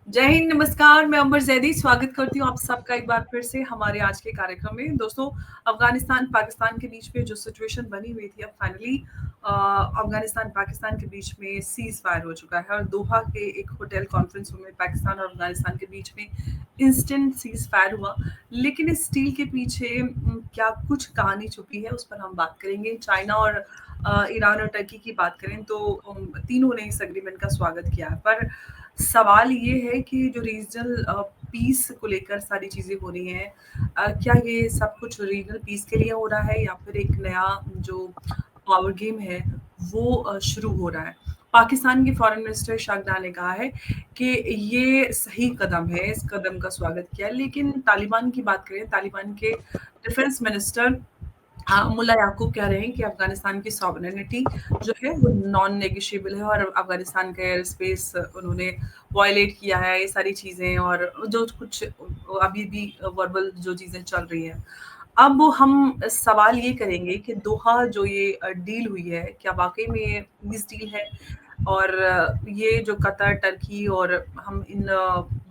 जय हिंद, नमस्कार। मैं अंबर जैदी स्वागत करती हूँ आप सबका एक बार फिर से हमारे आज के कार्यक्रम में। दोस्तों, अफगानिस्तान पाकिस्तान के बीच में जो सिचुएशन बनी हुई थी, अब फाइनली अफगानिस्तान पाकिस्तान के बीच में सीज फायर हो चुका है और दोहा के एक होटल कॉन्फ्रेंस रूम में पाकिस्तान और अफगानिस्तान के बीच में इंस्टेंट सीज फायर हुआ। लेकिन इस डील के पीछे क्या कुछ कहानी छुपी है, उस पर हम बात करेंगे। चाइना और ईरान और टर्की की बात करें तो तीनों ने इस एग्रीमेंट का स्वागत किया है, पर सवाल ये है कि जो रीजनल पीस को लेकर सारी चीज़ें हो रही हैं, क्या ये सब कुछ रीजनल पीस के लिए हो रहा है या फिर एक नया जो पावर गेम है वो शुरू हो रहा है? पाकिस्तान के फॉरेन मिनिस्टर शाहजहां ने कहा है कि ये सही कदम है, इस कदम का स्वागत किया है। लेकिन तालिबान की बात करें, तालिबान के डिफेंस मिनिस्टर मुल्ला याकूब कह रहे हैं कि अफगानिस्तान की सॉवरेनिटी जो है वो नॉन नेगोशिएबल है और अफगानिस्तान का एयर स्पेस उन्होंने वायलेट किया है, ये सारी चीज़ें और जो कुछ अभी भी वर्बल जो चीज़ें चल रही हैं। अब हम सवाल ये करेंगे कि दोहा जो ये डील हुई है, क्या वाक़ई में ये पीस डील है? और ये जो कतर, टर्की और हम इन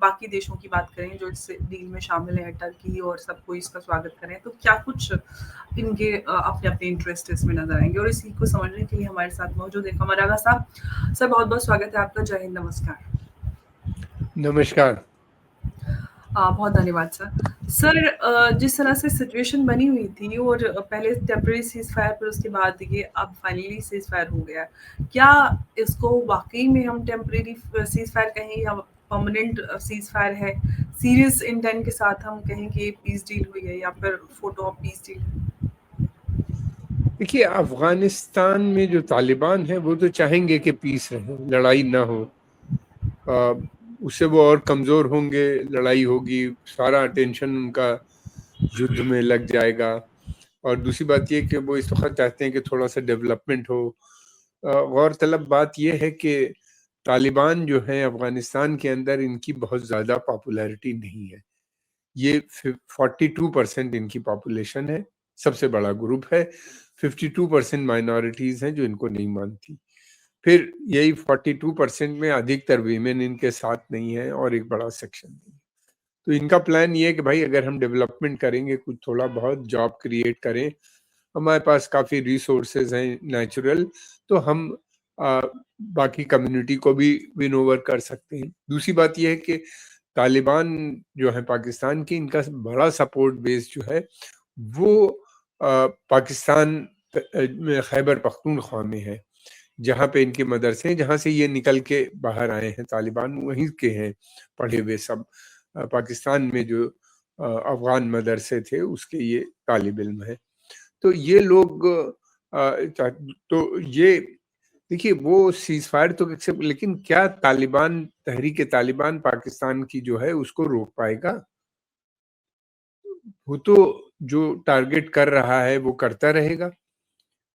बाकी देशों की बात करें जो इस डील में शामिल हैं, टर्की और सब कोई इसका स्वागत करें, तो क्या कुछ इनके अपने-अपने इंटरेस्ट इसमें नज़र आएँगे। और इसी को समझने के लिए हमारे साथ मौजूद है कमर आगा साहब। सर, बहुत-बहुत स्वागत है आपका। जय हिंद, नमस्कार। नमस्कार। बहुत धन्यवाद सर। सर, जिस तरह से सिचुएशन बनी हुई थी और पहले टेम्परेरी सीज़ फायर, फिर उसके बाद ये अब फाइनली सीज़ फायर हो गया है। क्या इसको वाक़ई में हम टेम्परेरी सीज़ फायर कहें या परमानेंट सीज़ फायर है? सीरियस इंटेंट के साथ हम कहें कि ये पीस डील हुई है या फिर फोटो ऑफ पीस डील है? देखिए, अफगानिस्तान में जो तालिबान है वो तो चाहेंगे कि पीस रहे, लड़ाई ना हो। उससे वो और कमज़ोर होंगे, लड़ाई होगी, सारा अटेंशन उनका युद्ध में लग जाएगा। और दूसरी बात ये कि वो इस वक्त चाहते हैं कि थोड़ा सा डेवलपमेंट हो। गौरतलब बात ये है कि तालिबान जो है अफगानिस्तान के अंदर, इनकी बहुत ज़्यादा पॉपुलैरिटी नहीं है। ये 42% इनकी पॉपुलेशन है, सबसे बड़ा ग्रुप है। 52% माइनॉरिटीज हैं जो इनको नहीं मानती। फिर यही 42% में अधिकतर वीमेन इनके साथ नहीं है और एक बड़ा सेक्शन नहीं है। तो इनका प्लान ये है कि भाई अगर हम डेवलपमेंट करेंगे, कुछ थोड़ा बहुत जॉब क्रिएट करें, हमारे पास काफ़ी रिसोर्सेज हैं नेचुरल, तो हम बाकी कम्युनिटी को भी विन ओवर कर सकते हैं। दूसरी बात यह है कि तालिबान जो है पाकिस्तान की, इनका बड़ा सपोर्ट बेस जो है वो पाकिस्तान में खैबर पख्तूनख्वा में है, जहाँ पे इनके मदरसे हैं, जहाँ से ये निकल के बाहर आए हैं। तालिबान वहीं के हैं पढ़े हुए सब। पाकिस्तान में जो अफगान मदरसे थे उसके ये तालिब इल्म है। तो ये लोग तो ये देखिए, वो सीज फायर तो एक्सेप्ट, लेकिन क्या तालिबान, तहरीक तालिबान पाकिस्तान की जो है उसको रोक पाएगा? वो तो जो टारगेट कर रहा है वो करता रहेगा।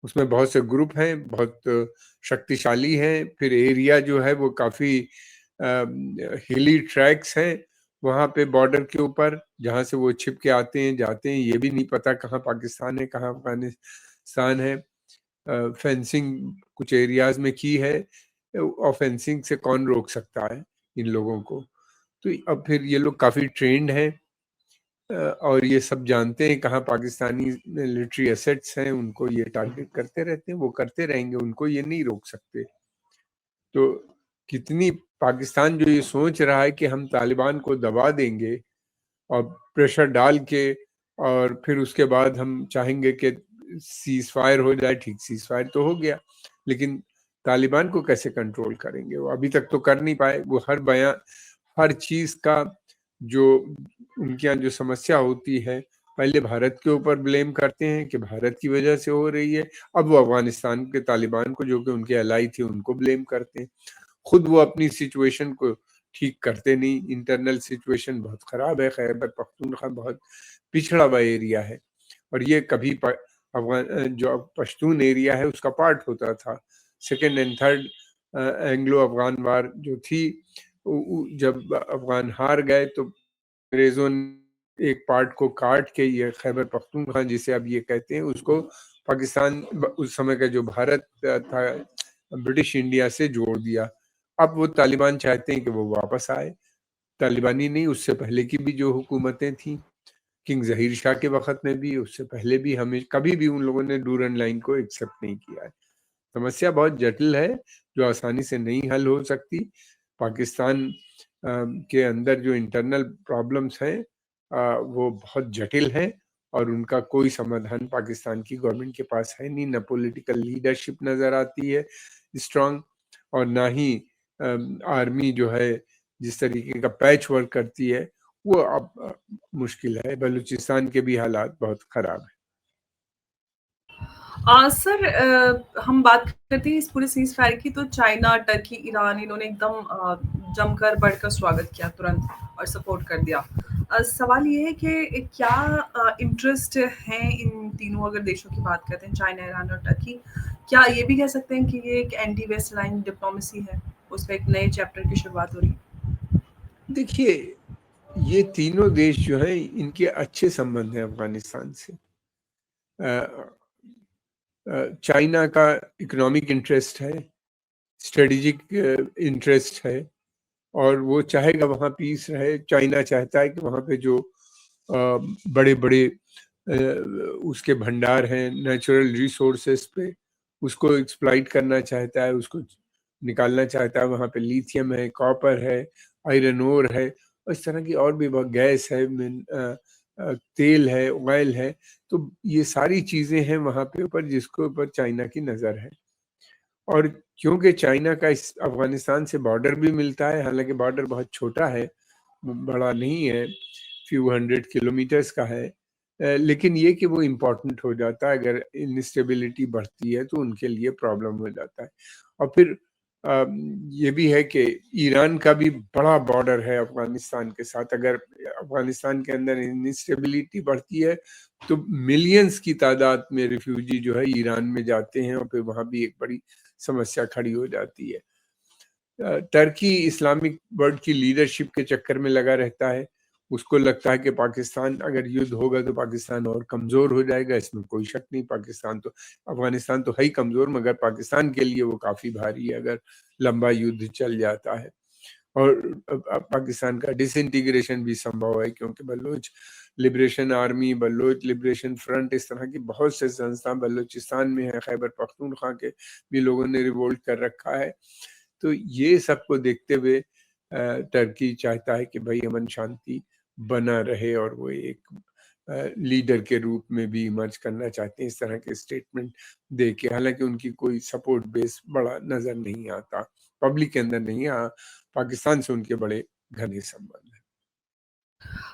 उसमें बहुत से ग्रुप हैं, बहुत शक्तिशाली हैं। फिर एरिया जो है वो काफ़ी हिली ट्रैक्स हैं वहाँ पे बॉर्डर के ऊपर, जहाँ से वो छिप के आते हैं जाते हैं, ये भी नहीं पता कहाँ पाकिस्तान है कहाँ अफगानिस्तान है। फेंसिंग कुछ एरियाज में की है, और फेंसिंग से कौन रोक सकता है इन लोगों को? तो अब फिर ये लोग काफ़ी ट्रेंड हैं और ये सब जानते हैं कहाँ पाकिस्तानी मिलिट्री एसेट्स हैं, उनको ये टारगेट करते रहते हैं, वो करते रहेंगे, उनको ये नहीं रोक सकते। तो कितनी पाकिस्तान जो ये सोच रहा है कि हम तालिबान को दबा देंगे और प्रेशर डाल के, और फिर उसके बाद हम चाहेंगे कि सीज फायर हो जाए। ठीक, सीज फायर तो हो गया, लेकिन तालिबान को कैसे कंट्रोल करेंगे? वो अभी तक तो कर नहीं पाए। वो हर बयान, हर चीज का जो उनके यहाँ जो समस्या होती है, पहले भारत के ऊपर ब्लेम करते हैं कि भारत की वजह से हो रही है। अब वो अफगानिस्तान के तालिबान को, जो कि उनके अलाई थे, उनको ब्लेम करते हैं। खुद वो अपनी सिचुएशन को ठीक करते नहीं। इंटरनल सिचुएशन बहुत खराब है। खैबर पख्तूनख्वा बहुत पिछड़ा हुआ एरिया है और ये कभी अफगान जो पश्तून एरिया है उसका पार्ट होता था। Second and third Anglo Afghan war जो थी, जब अफगान हार गए तो अंग्रेजों ने एक पार्ट को काट के, ये खैबर पख्तूनख्वा जिसे अब ये कहते हैं, उसको पाकिस्तान, उस समय का जो भारत था, ब्रिटिश इंडिया से जोड़ दिया। अब वो तालिबान चाहते हैं कि वो वापस आए तालिबानी नहीं, उससे पहले की भी जो हुकूमतें थीं, किंग ज़हीर शाह के वक़्त में भी, उससे पहले भी हमें कभी भी उन लोगों ने डूरन लाइन को एक्सेप्ट नहीं किया है। समस्या बहुत जटिल है, जो आसानी से नहीं हल हो सकती। पाकिस्तान के अंदर जो इंटरनल प्रॉब्लम्स हैं वो बहुत जटिल हैं और उनका कोई समाधान पाकिस्तान की गवर्नमेंट के पास है नहीं। ना पॉलिटिकल लीडरशिप नज़र आती है स्ट्रॉन्ग, और ना ही आर्मी जो है जिस तरीके का पैच वर्क करती है, वो अब मुश्किल है। बलूचिस्तान के भी हालात बहुत ख़राब हैं। सर, हम बात करते हैं इस पूरे सीज़ फायर की, तो चाइना, टर्की, ईरान इन्होंने एकदम जमकर बढ़कर स्वागत किया तुरंत और सपोर्ट कर दिया। सवाल ये है कि क्या इंटरेस्ट है इन तीनों अगर देशों की बात करते हैं, चाइना, ईरान और टर्की, क्या ये भी कह सकते हैं कि ये एक एंटी वेस्ट लाइन डिप्लोमेसी है, उसमें एक नए चैप्टर की शुरुआत हो रही है? देखिए, ये तीनों देश जो हैं इनके अच्छे संबंध हैं अफ़गानिस्तान से। चाइना का इकोनॉमिक इंटरेस्ट है, स्ट्रेटेजिक इंटरेस्ट है और वो चाहेगा वहाँ पीस रहे। चाइना चाहता है कि वहाँ पे जो बड़े-बड़े उसके भंडार हैं नेचुरल रिसोर्सेस पे, उसको एक्सप्लॉइट करना चाहता है, उसको निकालना चाहता है। वहाँ पे लिथियम है, कॉपर है, आयरन ओर है और इस तरह की और भी बहुत गैस है, तेल है, ऑयल है। तो ये सारी चीज़ें हैं वहाँ पे ऊपर जिसके ऊपर चाइना की नज़र है। और क्योंकि चाइना का इस अफ़गानिस्तान से बॉर्डर भी मिलता है, हालाँकि बॉर्डर बहुत छोटा है, बड़ा नहीं है, फ्यू हंड्रेड किलोमीटर्स का है। लेकिन ये कि वो इम्पोर्टेंट हो जाता है, अगर इंस्टेबिलिटी बढ़ती है तो उनके लिए प्रॉब्लम हो जाता है। और फिर ये भी है कि ईरान का भी बड़ा बॉर्डर है अफ़गानिस्तान के साथ। अगर अफ़गानिस्तान के अंदर इंस्टेबिलिटी बढ़ती है तो मिलियंस की तादाद में रिफ्यूजी जो है ईरान में जाते हैं और फिर वहाँ भी एक बड़ी समस्या खड़ी हो जाती है। टर्की इस्लामिक वर्ल्ड की लीडरशिप के चक्कर में लगा रहता है। उसको लगता है कि पाकिस्तान अगर युद्ध होगा तो पाकिस्तान और कमज़ोर हो जाएगा, इसमें कोई शक नहीं। पाकिस्तान तो अफ़गानिस्तान तो है ही कमज़ोर, मगर पाकिस्तान के लिए वो काफ़ी भारी है अगर लंबा युद्ध चल जाता है। और पाकिस्तान का डिसइंटीग्रेशन भी संभव है क्योंकि Baloch liberation army, Baloch liberation front, इस तरह की बहुत से संस्था बलूचिस्तान में है। खैबर पख्तूनख्वा के भी लोगों ने रिवोल्ट कर रखा है। तो ये सबको देखते हुए टर्की चाहता है कि भाई अमन शांति बना रहे और वो एक लीडर के रूप में भी इमर्ज करना चाहते हैं इस तरह के स्टेटमेंट दे के। हालांकि उनकी कोई सपोर्ट बेस बड़ा नजर नहीं आता पब्लिक के अंदर नहीं। हाँ, पाकिस्तान से उनके बड़े घने संबंध हैं।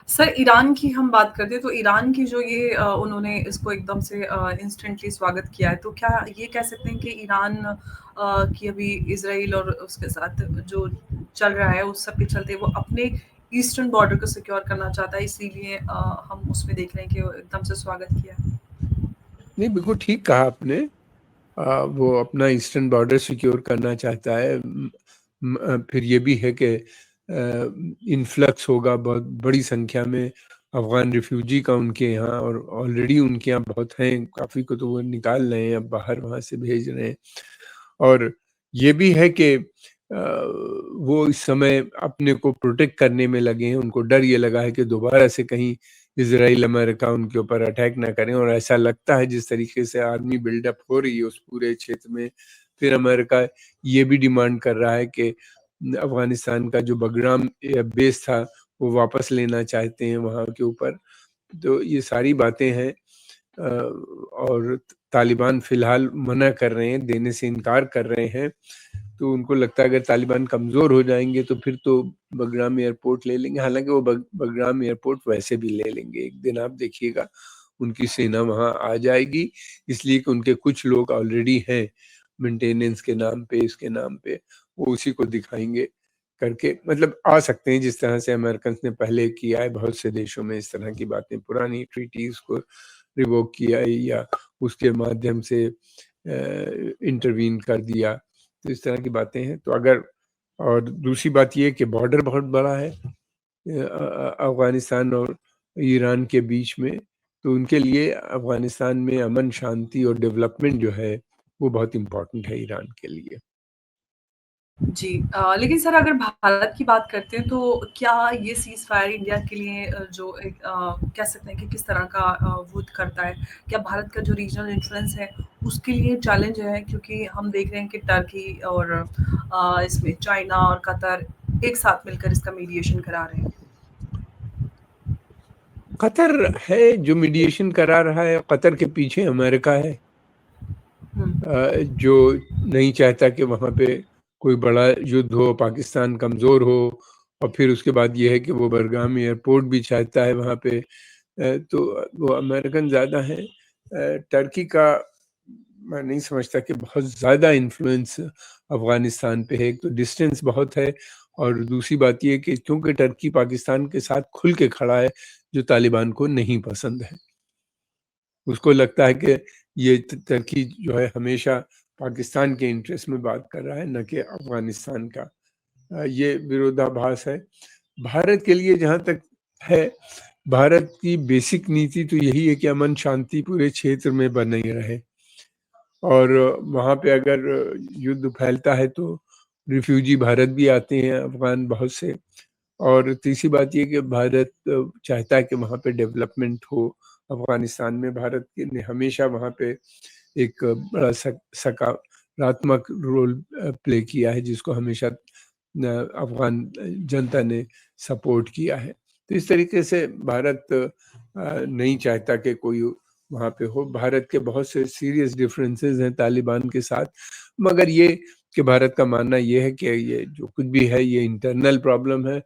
सर, ईरान की हम बात करते हैं, तो ईरान की जो ये उन्होंने इसको एकदम से इंस्टेंटली स्वागत किया है, तो क्या ये कह सकते हैं कि ईरान की अभी इज़राइल और उसके साथ जो चल रहा है, उस सब के चलते वो अपने ईस्टर्न बॉर्डर को सिक्योर करना चाहता है, इसीलिए हम उसमें देख रहे हैं कि वो एकदम से स्वागत किया है? नहीं, बिल्कुल ठीक कहा आपने। वो अपना ईस्टर्न बॉर्डर सिक्योर करना चाहता है। फिर ये भी है कि इन्फ्लक्स होगा बहुत बड़ी संख्या में अफ़गान रिफ्यूजी का उनके यहाँ, और ऑलरेडी उनके यहाँ बहुत हैं, काफ़ी को तो वो निकाल रहे हैं, अब बाहर वहाँ से भेज रहे हैं। और ये भी है कि वो इस समय अपने को प्रोटेक्ट करने में लगे हैं। उनको डर ये लगा है कि दोबारा से कहीं इज़राइल, अमेरिका उनके ऊपर अटैक ना करें, और ऐसा लगता है जिस तरीके से आर्मी बिल्डअप हो रही है उस पूरे क्षेत्र में, फिर अमेरिका ये भी डिमांड कर रहा है कि अफ़गानिस्तान का जो बगराम बेस था, वो वापस लेना चाहते हैं वहाँ के ऊपर। तो ये सारी बातें हैं। और तालिबान फ़िलहाल मना कर रहे हैं, देने से इनकार कर रहे हैं। तो उनको लगता है अगर तालिबान कमज़ोर हो जाएँगे तो फिर तो बगराम एयरपोर्ट ले लेंगे। हालाँकि वो बगराम एयरपोर्ट वैसे भी ले लेंगे। एक दिन आप देखिएगा उनकी सेना वहाँ आ जाएगी, इसलिए कि उनके कुछ लोग ऑलरेडी हैं मेंटेनेंस के नाम पे, इसके नाम पे, वो उसी को दिखाएँगे करके, मतलब आ सकते हैं जिस तरह से अमेरिकन्स ने पहले किया है बहुत से देशों में इस तरह की बातें, पुरानी ट्रीटीज़ को रिवोक किया है या उसके माध्यम से इंटरवीन कर दिया। तो इस तरह की बातें हैं। तो अगर, और दूसरी बात ये है कि बॉर्डर बहुत बड़ा है अफ़गानिस्तान और ईरान के बीच में, तो उनके लिए अफ़गानिस्तान में अमन, शांति और डेवलपमेंट जो है, वो बहुत इम्पोर्टेंट है ईरान के लिए। जी लेकिन सर अगर भारत की बात करते हैं तो क्या ये सीज़ फायर इंडिया के लिए जो एक कह सकते हैं कि किस तरह का वो करता है? क्या भारत का जो रीजनल इन्फ्लुएंस है उसके लिए चैलेंज है? क्योंकि हम देख रहे हैं कि टर्की और इसमें चाइना और कतर एक साथ मिलकर इसका मीडिएशन करा रहे हैं। कतर है जो मीडिएशन करा रहा है, कतर के पीछे अमेरिका है, हुँ, जो नहीं चाहता कि वहाँ पे कोई बड़ा युद्ध हो, पाकिस्तान कमज़ोर हो, और फिर उसके बाद ये है कि वो बरगाम एयरपोर्ट भी चाहता है वहाँ पे। तो वो अमेरिकन ज़्यादा हैं। टर्की का मैं नहीं समझता कि बहुत ज़्यादा इन्फ्लुएंस अफ़गानिस्तान पे है। एक तो डिस्टेंस बहुत है, और दूसरी बात ये है कि क्योंकि टर्की पाकिस्तान के साथ खुल के खड़ा है, जो तालिबान को नहीं पसंद है। उसको लगता है कि ये टर्की जो है हमेशा पाकिस्तान के इंटरेस्ट में बात कर रहा है, न कि अफ़गानिस्तान का। ये विरोधाभास है। भारत के लिए जहाँ तक है, भारत की बेसिक नीति तो यही है कि अमन शांति पूरे क्षेत्र में बनी रहे, और वहाँ पे अगर युद्ध फैलता है तो रिफ्यूजी भारत भी आते हैं, अफ़गान बहुत से। और तीसरी बात ये कि भारत चाहता है कि वहाँ पे डेवलपमेंट हो। अफ़गानिस्तान में भारत ने हमेशा वहाँ पे एक बड़ा सकारात्मक रोल प्ले किया है, जिसको हमेशा अफ़गान जनता ने सपोर्ट किया है। तो इस तरीके से भारत नहीं चाहता कि कोई वहाँ पे हो। भारत के बहुत से सीरियस डिफरेंसेस हैं तालिबान के साथ, मगर ये कि भारत का मानना ये है कि ये जो कुछ भी है ये इंटरनल प्रॉब्लम है।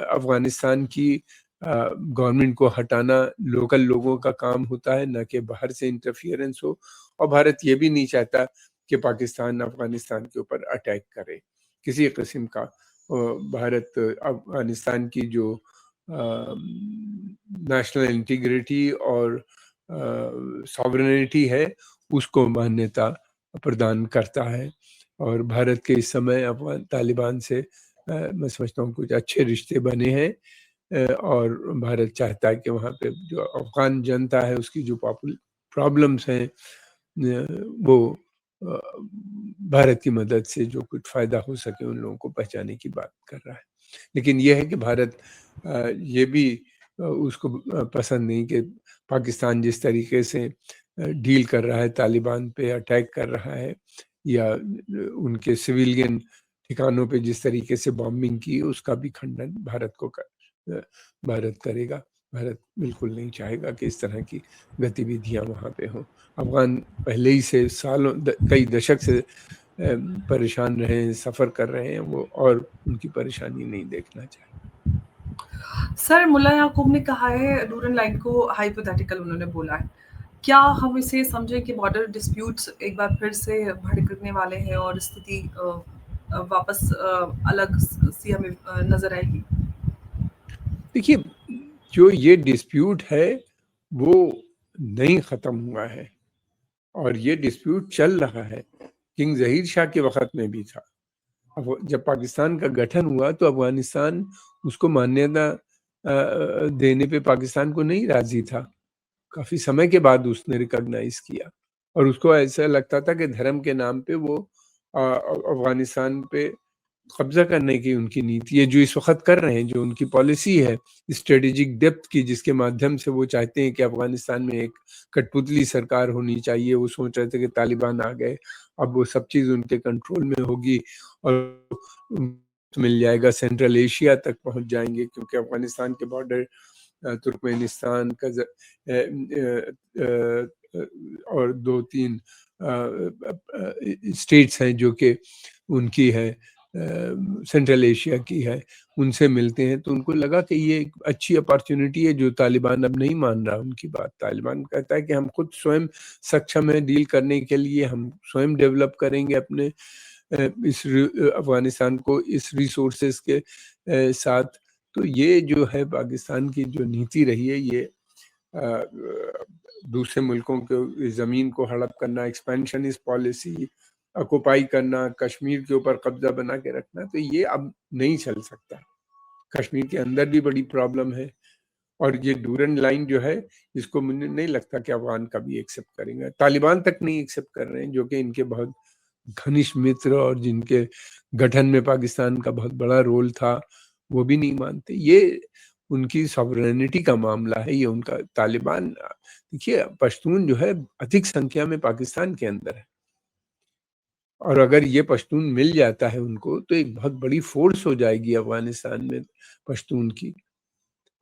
अफ़गानिस्तान की गवर्नमेंट को हटाना लोकल लोगों का काम होता है, ना कि बाहर से इंटरफियरेंस हो। और भारत ये भी नहीं चाहता कि पाकिस्तान अफ़गानिस्तान के ऊपर अटैक करे, किसी किस्म का। भारत अफ़गानिस्तान की जो नेशनल इंटीग्रिटी और सॉवरेनिटी है, उसको मान्यता प्रदान करता है। और भारत के इस समय अफ़गान तालिबान से मैं समझता हूँ कुछ अच्छे रिश्ते बने हैं। और भारत चाहता है कि वहाँ पे जो अफ़गान जनता है उसकी जो प्रॉब्लम्स हैं, वो अ, भारत की मदद से जो कुछ फ़ायदा हो सके उन लोगों को पहुँचाने की बात कर रहा है। लेकिन ये है कि भारत ये भी उसको पसंद नहीं कि पाकिस्तान जिस तरीके से डील कर रहा है, तालिबान पे अटैक कर रहा है, या उनके सिविलियन ठिकानों पे जिस तरीके से बॉम्बिंग की, उसका भी खंडन भारत करेगा। भारत बिल्कुल नहीं चाहेगा कि इस तरह की गतिविधियाँ वहाँ पे हों। अफ़गान पहले ही से सालों कई दशक से परेशान रहे हैं, सफ़र कर रहे हैं वो, और उनकी परेशानी नहीं देखना चाहते। सर मुल्ला याकूब ने कहा है डूरन लाइन को हाइपोथेटिकल उन्होंने बोला है। क्या हम इसे समझें कि बॉर्डर डिस्प्यूट्स एक बार फिर से भड़कने वाले हैं और स्थिति वापस अलग सी हमें नज़र आएगी? देखिए, जो ये डिस्प्यूट है, वो नहीं ख़त्म हुआ है, और ये डिस्प्यूट चल रहा है। किंग ज़हीर शाह के वक़्त में भी था। अब जब पाकिस्तान का गठन हुआ तो अफ़गानिस्तान उसको मान्यता देने पे पाकिस्तान को नहीं राज़ी था। काफ़ी समय के बाद उसने रिकॉग्नाइज़ किया, और उसको ऐसा लगता था कि धर्म के नाम पे वो अफ़गानिस्तान पे कब्ज़ा करने की उनकी नीति है, जो इस वक़्त कर रहे हैं, जो उनकी पॉलिसी है स्ट्रेटेजिक डेप्थ की, जिसके माध्यम से वो चाहते हैं कि अफ़गानिस्तान में एक कठपुतली सरकार होनी चाहिए। वो सोच रहे थे कि तालिबान आ गए, अब वो सब चीज़ उनके कंट्रोल में होगी, और मिल जाएगा, सेंट्रल एशिया तक पहुँच जाएँगे, क्योंकि अफ़गानिस्तान के बॉर्डर तुर्कमेनिस्तान और 2-3 स्टेट्स हैं जो कि उनकी है, सेंट्रल एशिया की है, उनसे मिलते हैं। तो उनको लगा कि ये एक अच्छी अपॉर्च्युनिटी है, जो तालिबान अब नहीं मान रहा उनकी बात। तालिबान कहता है कि हम खुद स्वयं सक्षम हैं डील करने के लिए, हम स्वयं डेवलप करेंगे अपने अफ़गानिस्तान को इस रिसोर्सेज़ के साथ। तो ये जो है पाकिस्तान की जो नीति रही है, ये दूसरे मुल्कों के ज़मीन को हड़प करना, एक्सपेंशनिस्ट पॉलिसी, ऑक्युपाई करना, कश्मीर के ऊपर कब्ज़ा बना के रखना, तो ये अब नहीं चल सकता। कश्मीर के अंदर भी बड़ी प्रॉब्लम है, और ये डूरन लाइन जो है, इसको मुझे नहीं लगता कि अफ़गान कभी एक्सेप्ट करेंगे। तालिबान तक नहीं एक्सेप्ट कर रहे हैं, जो कि इनके बहुत घनिष्ठ मित्र और जिनके गठन में पाकिस्तान का बहुत बड़ा रोल था, वो भी नहीं मानते। ये उनकी सॉवरेनिटी का मामला है, ये उनका तालिबान। देखिए, पश्तून जो है अधिक संख्या में पाकिस्तान के अंदर है, और अगर ये पश्तून मिल जाता है उनको, तो एक बहुत बड़ी फोर्स हो जाएगी अफगानिस्तान में पश्तून की।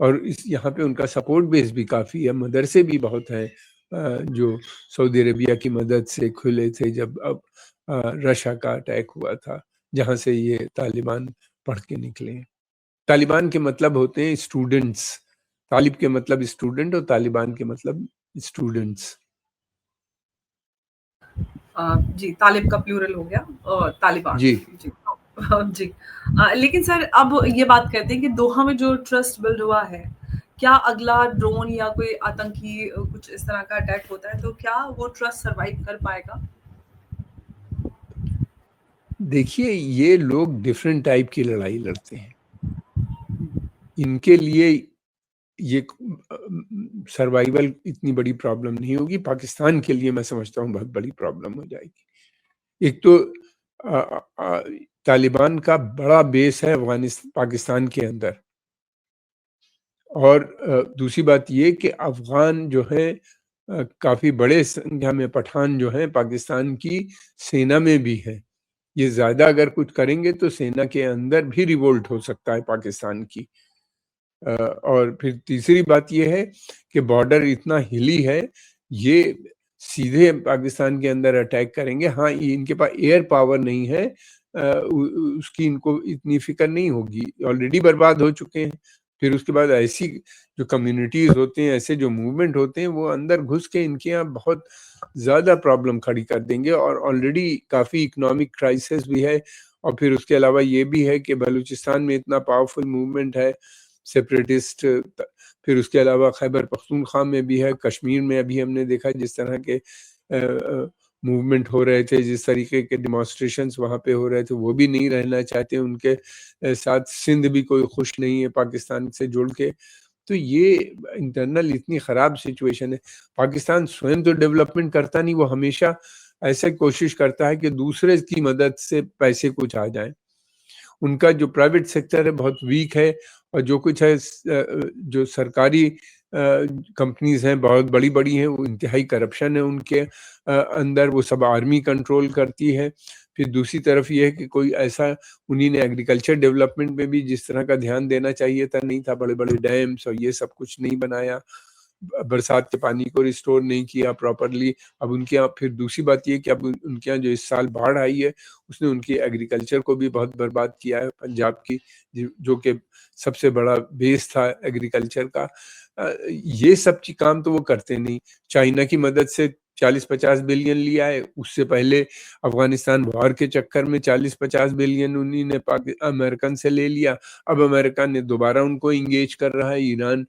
और इस यहाँ पे उनका सपोर्ट बेस भी काफ़ी है, मदरसे भी बहुत हैं जो सऊदी अरेबिया की मदद से खुले थे जब अब रशिया का अटैक हुआ था, जहाँ से ये तालिबान पढ़ के निकले हैं। तालिबान के मतलब होते हैं स्टूडेंट्स, तालिब के मतलब स्टूडेंट और तालिबान के मतलब स्टूडेंट्स। जी, तालिब का प्लूरल हो गया तालिबान। जी। जी। जी। लेकिन सर अब ये बात करते हैं कि दोहा में जो ट्रस्ट बिल्ड हुआ है, क्या अगला ड्रोन या कोई आतंकी कुछ इस तरह का अटैक होता है तो क्या वो ट्रस्ट सर्वाइव कर पाएगा? देखिए, ये लोग डिफरेंट टाइप की लड़ाई लड़ते हैं। इनके लिए ये सर्वाइवल इतनी बड़ी प्रॉब्लम नहीं होगी। पाकिस्तान के लिए मैं समझता हूँ बहुत बड़ी प्रॉब्लम हो जाएगी। एक तो तालिबान का बड़ा बेस है पाकिस्तान के अंदर, और दूसरी बात ये कि अफगान जो है काफ़ी बड़े संख्या में पठान जो हैं पाकिस्तान की सेना में भी हैं। ये ज़्यादा अगर कुछ करेंगे तो सेना के अंदर भी रिवोल्ट हो सकता है पाकिस्तान की। और फिर तीसरी बात ये है कि बॉर्डर इतना हिली है, ये सीधे पाकिस्तान के अंदर अटैक करेंगे। हाँ, इनके पास एयर पावर नहीं है, उसकी इनको इतनी फिक्र नहीं होगी, ऑलरेडी बर्बाद हो चुके हैं। फिर उसके बाद ऐसी जो कम्युनिटीज होते हैं, ऐसे जो मूवमेंट होते हैं, वो अंदर घुस के इनके यहाँ बहुत ज़्यादा प्रॉब्लम खड़ी कर देंगे, और ऑलरेडी काफ़ी इकोनॉमिक क्राइसिस भी है। और फिर उसके अलावा ये भी है कि बलूचिस्तान में इतना पावरफुल मूवमेंट है सेपरेटिस्ट, फिर उसके अलावा खैबर पख्तूनख्वा में भी है, कश्मीर में अभी हमने देखा जिस तरह के मूवमेंट हो रहे थे, जिस तरीके के डिमॉन्स्ट्रेशंस वहाँ पे हो रहे थे, वो भी नहीं रहना चाहते उनके साथ। सिंध भी कोई खुश नहीं है पाकिस्तान से जुड़ के। तो ये इंटरनल इतनी ख़राब सिचुएशन है। पाकिस्तान स्वयं तो डेवलपमेंट करता नहीं, वो हमेशा ऐसे कोशिश करता है कि दूसरे की मदद से पैसे कुछ आ जाए। उनका जो प्राइवेट सेक्टर है बहुत वीक है, और जो कुछ है जो सरकारी कंपनीज हैं बहुत बड़ी-बड़ी हैं, वो इंतहाई करप्शन है उनके अंदर, वो सब आर्मी कंट्रोल करती है। फिर दूसरी तरफ ये है कि कोई ऐसा उन्हीं ने एग्रीकल्चर डेवलपमेंट में भी जिस तरह का ध्यान देना चाहिए था नहीं था, बड़े-बड़े डैम्स और ये सब कुछ नहीं बनाया, बरसात के पानी को रिस्टोर नहीं किया प्रॉपरली। अब उनके यहाँ फिर दूसरी बात ये कि अब उनके यहाँ जो इस साल बाढ़ आई है, उसने उनकी एग्रीकल्चर को भी बहुत बर्बाद किया है, पंजाब की जो कि सबसे बड़ा बेस था एग्रीकल्चर का। ये सब काम तो वो करते नहीं। चाइना की मदद से 40-50 बिलियन लिया है, उससे पहले अफगानिस्तान वॉर के चक्कर में 40-50 बिलियन उन्हीं ने अमेरिकन से ले लिया। अब अमेरिका ने दोबारा उनको इंगेज कर रहा है, ईरान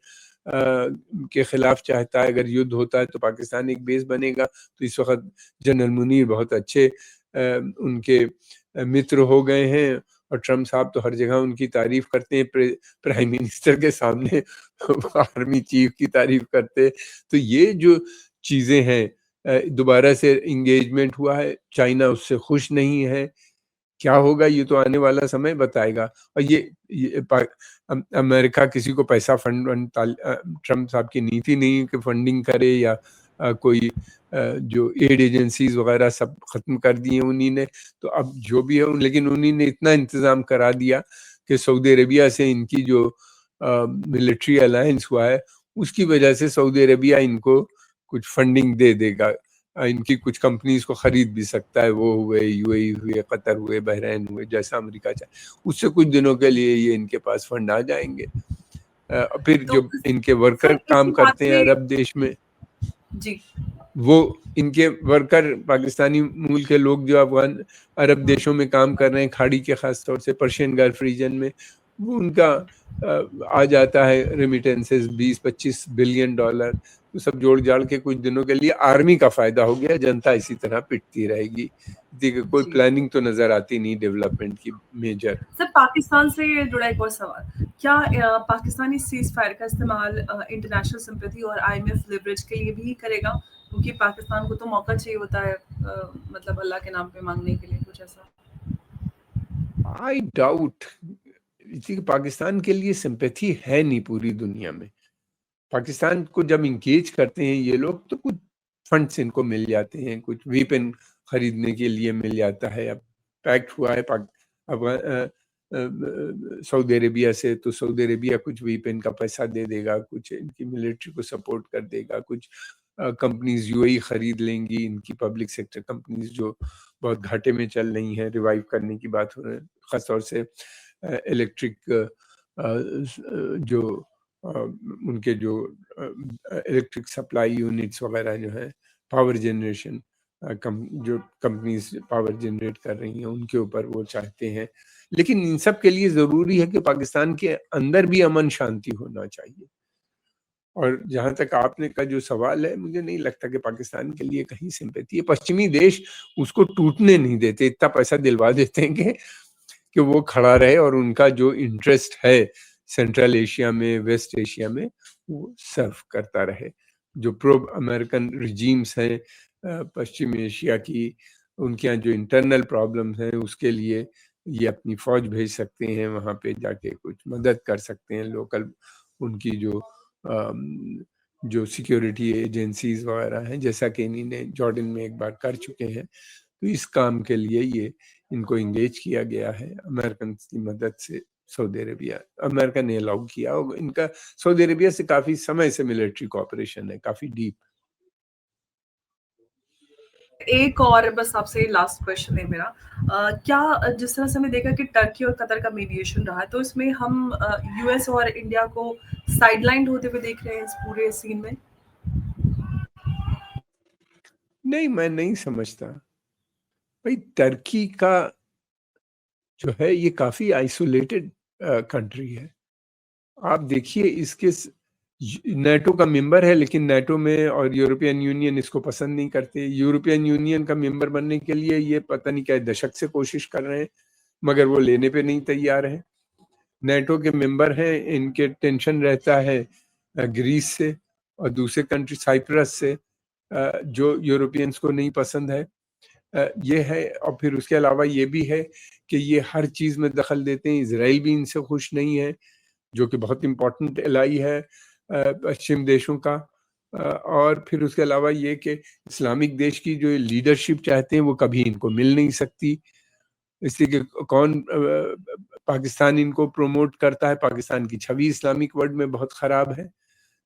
के खिलाफ चाहता है, अगर युद्ध होता है तो पाकिस्तान एक बेस बनेगा। तो इस वक्त जनरल मुनीर बहुत अच्छे उनके मित्र हो गए हैं, और ट्रम्प साहब तो हर जगह उनकी तारीफ करते हैं, प्राइम मिनिस्टर के सामने आर्मी चीफ की तारीफ करते। तो ये जो चीज़ें हैं, दोबारा से इंगेजमेंट हुआ है, चाइना उससे खुश नहीं है। क्या होगा ये तो आने वाला समय बताएगा। और ये अमेरिका किसी को पैसा फंड ट्रम्प साहब की नीति नहीं है कि फंडिंग करे, या कोई जो एड एजेंसीज वगैरह सब खत्म कर दिए उन्हीं ने। तो अब जो भी है, लेकिन उन्हीं ने इतना इंतजाम करा दिया कि सऊदी अरेबिया से इनकी जो मिलिट्री अलायंस हुआ है, उसकी वजह से सऊदी अरेबिया इनको कुछ फंडिंग दे देगा, इनकी कुछ कंपनीज को खरीद भी सकता है। वो हुए यूएई हुए, कतर हुए, बहरैन हुए, जैसा अमेरिका चाहे, उससे कुछ दिनों के लिए ये इनके पास फंड आ जाएंगे। फिर तो जो इनके वर्कर सर काम इसी बात करते हैं से अरब देश में, जी। वो इनके वर्कर पाकिस्तानी मूल के लोग जो अफगान अरब देशों में काम कर रहे हैं, खाड़ी के खास तौर से पर्शियन गल्फ रीजन में, वो उनका आ जाता है रेमिटेंसेस 20-25 बिलियन डॉलर। तो सब जोड़ जाड़ के कुछ दिनों के लिए आर्मी का फायदा हो गया, जनता इसी तरह पिटती रहेगी। देखिए, कोई जी। प्लानिंग तो नजर आती नहीं डेवलपमेंट की मेजर। सर पाकिस्तान से जुड़ा एक और सवाल, क्या पाकिस्तानी सीज फायर का इस्तेमाल इंटरनेशनल सिंपैथी और आईएमएफ लिवरेज के लिए भी करेगा? क्योंकि पाकिस्तान को तो मौका चाहिए होता है मतलब अल्लाह के नाम पे मांगने के लिए कुछ ऐसा। आई डाउट, पाकिस्तान के लिए सिंपैथी है नहीं पूरी दुनिया में। पाकिस्तान को जब इंगेज करते हैं ये लोग तो कुछ फंड्स इनको मिल जाते हैं, कुछ वीपन खरीदने के लिए मिल जाता है। अब पैक्ट हुआ है सऊदी अरेबिया से, तो सऊदी अरेबिया कुछ वीपन का पैसा दे देगा, कुछ इनकी मिलिट्री को सपोर्ट कर देगा, कुछ कंपनीज यूएई खरीद लेंगी, इनकी पब्लिक सेक्टर कंपनीज जो बहुत घाटे में चल रही हैं, रिवाइव करने की बात हो रही है, खासतौर से इलेक्ट्रिक जो उनके जो इलेक्ट्रिक सप्लाई यूनिट्स वगैरह जो है, पावर जनरेशन जो कंपनीज पावर जनरेट कर रही हैं उनके ऊपर वो चाहते हैं। लेकिन इन सब के लिए जरूरी है कि पाकिस्तान के अंदर भी अमन शांति होना चाहिए। और जहां तक आपने का जो सवाल है, मुझे नहीं लगता कि पाकिस्तान के लिए कहीं सिंपैथी है। पश्चिमी देश उसको टूटने नहीं देते, इतना पैसा दिलवा देते हैं कि वो खड़ा रहे और उनका जो इंटरेस्ट है सेंट्रल एशिया में, वेस्ट एशिया में, वो सर्व करता रहे। जो प्रो अमेरिकन रिजीम्स हैं पश्चिम एशिया की, उनके यहाँ जो इंटरनल प्रॉब्लम्स हैं उसके लिए ये अपनी फौज भेज सकते हैं, वहाँ पे जाके कुछ मदद कर सकते हैं। लोकल उनकी जो सिक्योरिटी एजेंसीज वगैरह हैं, जैसा कि इन्हीं जॉर्डन में एक बार कर चुके हैं, तो इस काम के लिए ये इनको इंगेज किया गया है अमेरिकन की मदद से। सऊदी अरेबिया, अमेरिका ने अलाउ किया, और इनका सऊदी अरेबिया से काफी समय से मिलिट्री कोऑपरेशन है, काफी डीप। एक और बस आपसे लास्ट क्वेश्चन है मेरा। क्या जिस तरह से हमने देखा कि टर्की और कतर का मीडिएशन रहा है, तो इसमें हम यूएस और इंडिया को साइडलाइंड होते हुए देख रहे हैं इस पूरे सीन में? नहीं, मैं नहीं समझता भाई। टर्की का जो है ये काफी आइसोलेटेड कंट्री है। आप देखिए इसके नेटो का मेंबर है, लेकिन नेटो में और यूरोपियन यूनियन इसको पसंद नहीं करते। यूरोपियन यूनियन का मेंबर बनने के लिए ये पता नहीं क्या दशक से कोशिश कर रहे हैं, मगर वो लेने पे नहीं तैयार है। नेटो के मेंबर हैं, इनके टेंशन रहता है ग्रीस से और दूसरे कंट्री साइप्रस से, जो यूरोपियंस को नहीं पसंद है। ये है, और फिर उसके अलावा ये भी है कि ये हर चीज में दखल देते हैं। इसराइल भी इनसे खुश नहीं है, जो कि बहुत इंपॉर्टेंट एलाई है पश्चिम देशों का। और फिर उसके अलावा ये कि इस्लामिक देश की जो लीडरशिप चाहते हैं वो कभी इनको मिल नहीं सकती, इसलिए कि कौन पाकिस्तान इनको प्रमोट करता है। पाकिस्तान की छवि इस्लामिक वर्ल्ड में बहुत खराब है,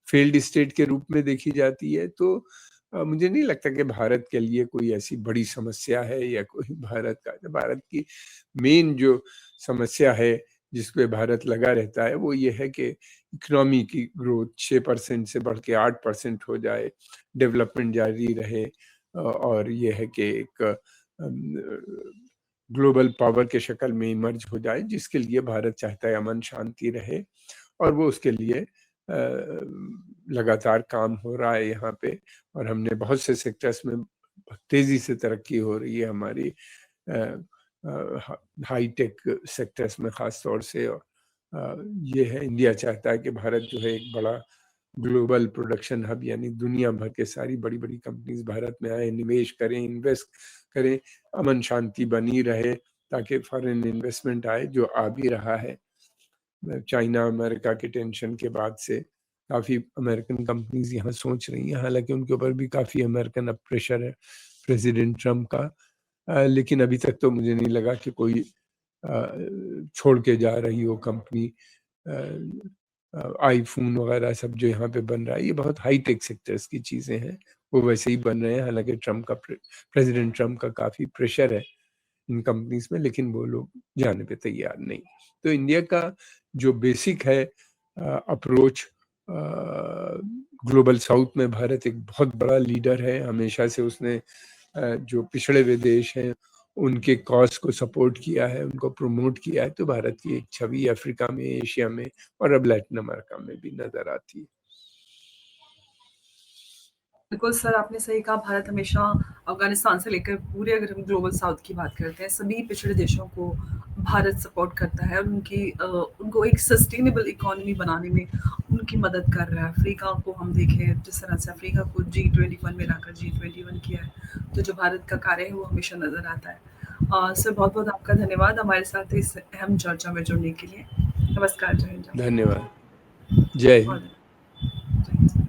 फेल्ड स्टेट के रूप में देखी जाती है। तो मुझे नहीं लगता कि भारत के लिए कोई ऐसी बड़ी समस्या है, या कोई भारत की मेन जो समस्या है जिस पे भारत लगा रहता है वो ये है कि इकोनॉमी की ग्रोथ 6% से बढ़ के 8% हो जाए, डेवलपमेंट जारी रहे, और ये है कि एक ग्लोबल पावर के शक्ल में इमर्ज हो जाए, जिसके लिए भारत चाहता है अमन शांति रहे। और वो उसके लिए लगातार काम हो रहा है यहाँ पे। और हमने बहुत से सेक्टर्स में तेजी से तरक्की हो रही है हमारी, हाई टेक सेक्टर्स में खास तौर से। ये है, इंडिया चाहता है कि भारत जो है एक बड़ा ग्लोबल प्रोडक्शन हब, यानी दुनिया भर के सारी बड़ी बड़ी कंपनीज भारत में आए, निवेश करें, इन्वेस्ट करें, अमन शांति बनी रहे, ताकि फॉरेन इन्वेस्टमेंट आए, जो आ भी रहा है। चाइना अमेरिका के टेंशन के बाद से काफ़ी अमेरिकन कंपनीज यहाँ सोच रही हैं, हालांकि उनके ऊपर भी काफ़ी अमेरिकन अब प्रेशर है प्रेसिडेंट ट्रम्प का। लेकिन अभी तक तो मुझे नहीं लगा कि कोई छोड़ के जा रही हो कंपनी। आईफोन वगैरह सब जो यहाँ पे बन रहा है, ये बहुत हाई टेक सेक्टर्स की चीज़ें हैं, वो वैसे ही बन रहे हैं। हालांकि प्रेसिडेंट ट्रम्प का काफ़ी प्रेशर है इन कंपनीज में, लेकिन वो लोग जाने पे तैयार नहीं। तो इंडिया का जो बेसिक है अप्रोच, ग्लोबल साउथ में भारत एक बहुत बड़ा लीडर है। हमेशा से उसने जो पिछड़े हुए देश हैं उनके कॉज को सपोर्ट किया है, उनको प्रमोट किया है। तो भारत की एक छवि अफ्रीका में, एशिया में और अब लैटिन अमेरिका में भी नजर आती है। बिल्कुल सर, आपने सही कहा। भारत हमेशा अफ़गानिस्तान से लेकर पूरे, अगर हम ग्लोबल साउथ की बात करते हैं, सभी पिछड़े देशों को भारत सपोर्ट करता है और उनको एक सस्टेनेबल इकोनॉमी बनाने में उनकी मदद कर रहा है। अफ्रीका को हम देखें, जिस तरह से अफ्रीका को G21 में लाकर G21 किया है, तो जो भारत का कार्य है वो हमेशा नज़र आता है। सर बहुत-बहुत आपका धन्यवाद हमारे साथ इस अहम चर्चा में जुड़ने के लिए। नमस्कार, जय हिंद। धन्यवाद। जय हिंद। जय हिंद।